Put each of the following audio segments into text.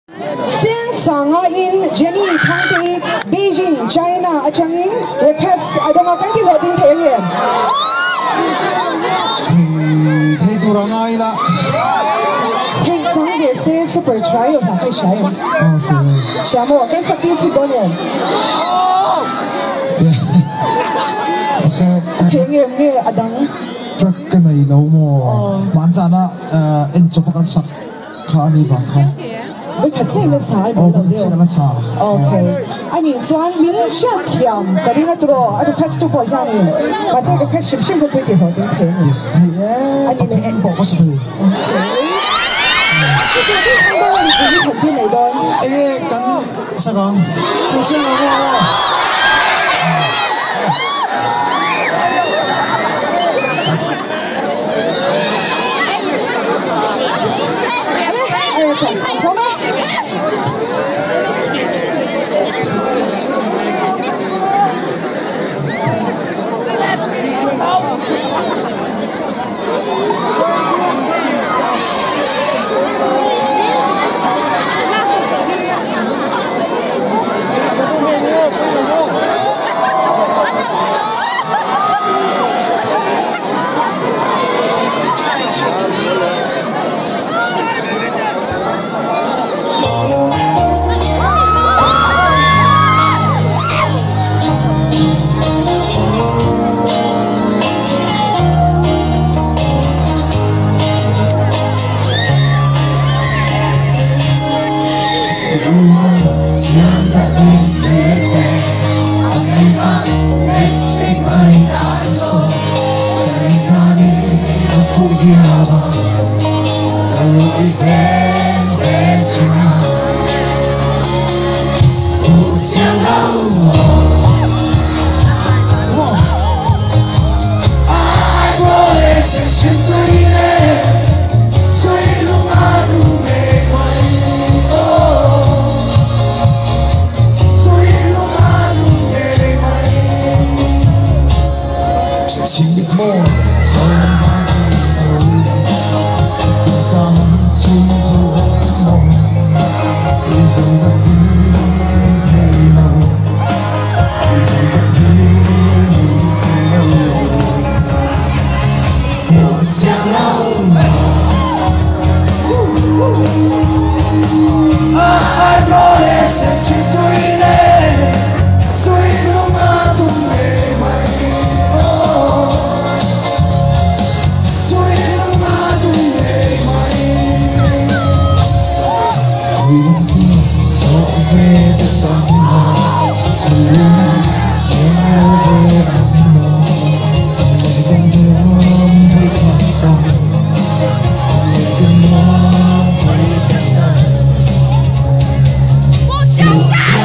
Chen Sanga in Jenny County, Beijing, China, Achangin, request Adama Kanti Hotin Thengyen. Thei turangai la. Thei chang de se super try na kai shai. Shamo kan sakti chi donen. So Thengyen nge adang. truck ka nai lo mo. Manjana en chopakan sak kha ani bang khan. Với khách sạn là sao? Okay. Anh ấy chọn mình chọn tiệm, cái này là đồ, anh request tu bỏ ra đi. Và sẽ request ship ship cái gì đó thì thế. Yes. Anh ấy em bỏ cái gì? Cái đó là cái gì thành tiên này đó? Ê, cắn sao con? Phụ trách là vô. Yeah!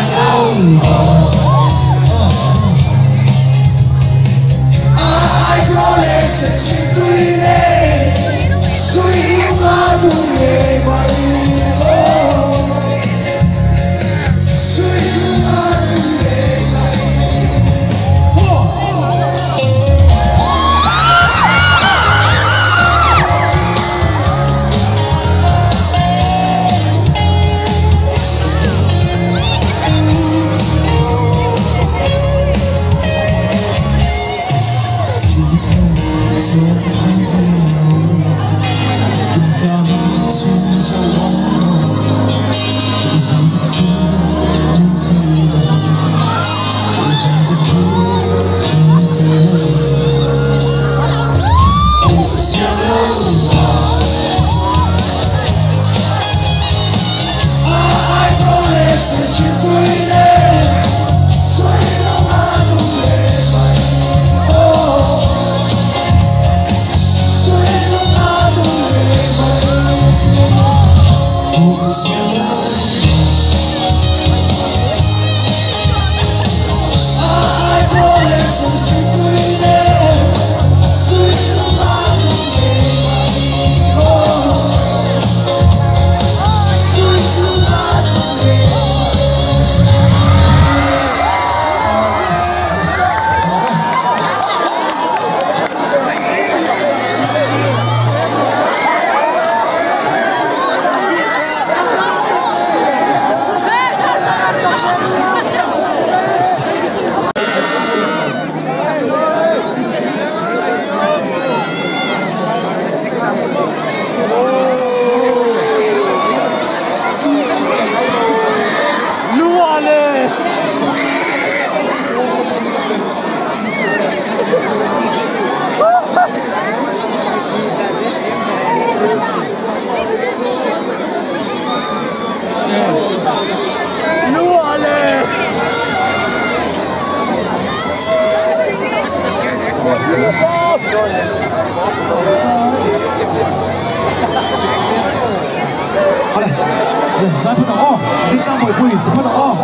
再不能哦，你上回不不能哦。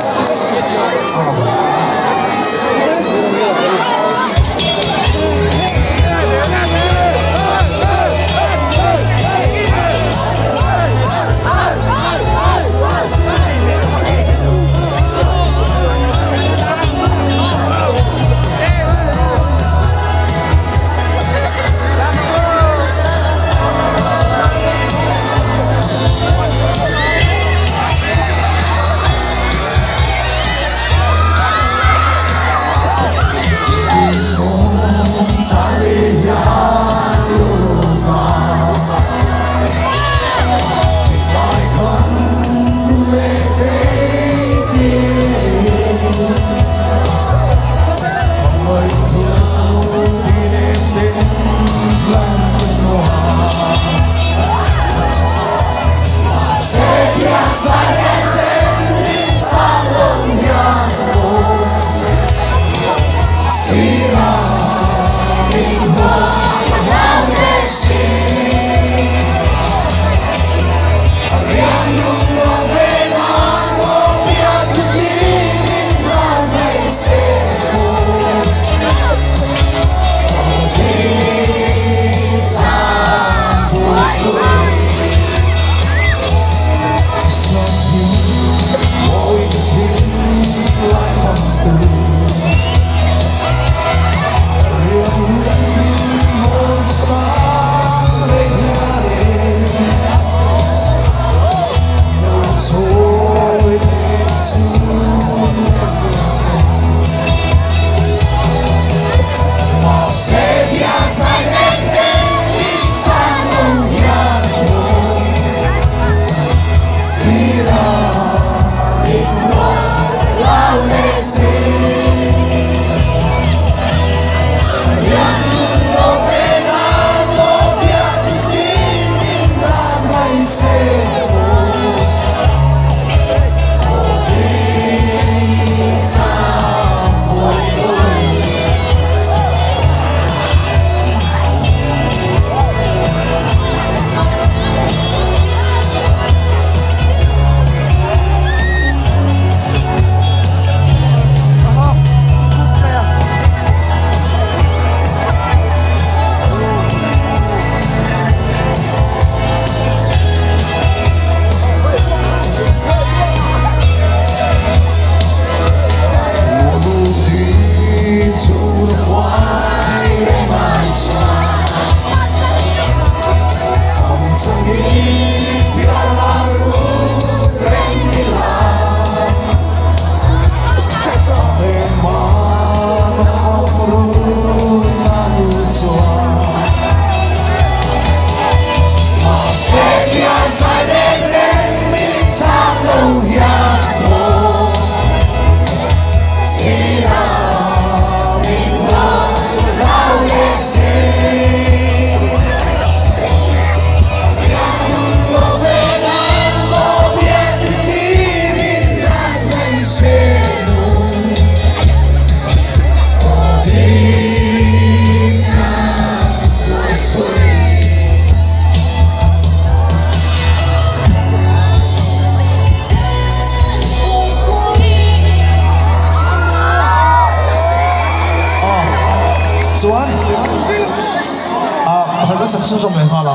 是中美化了，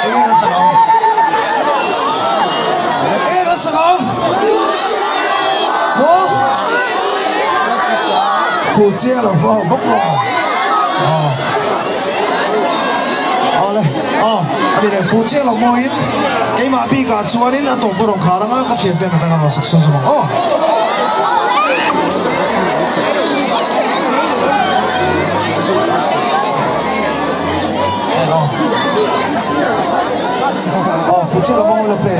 一个时候，一个时候，我福建了，不过，好嘞，你哋福建了冇嘢，幾萬邊個做呢？那東部同卡啦，我個前邊那個食什麼？哦。福建老公的背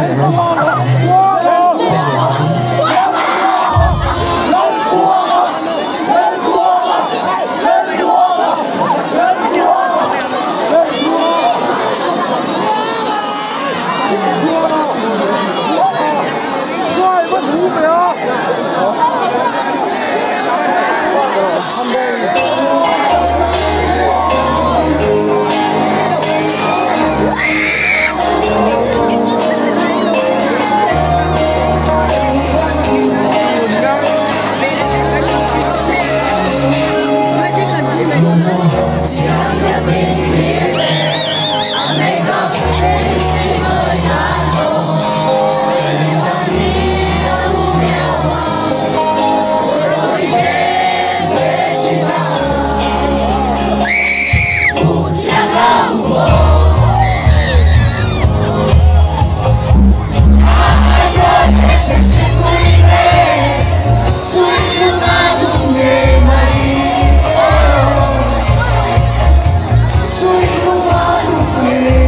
Bye.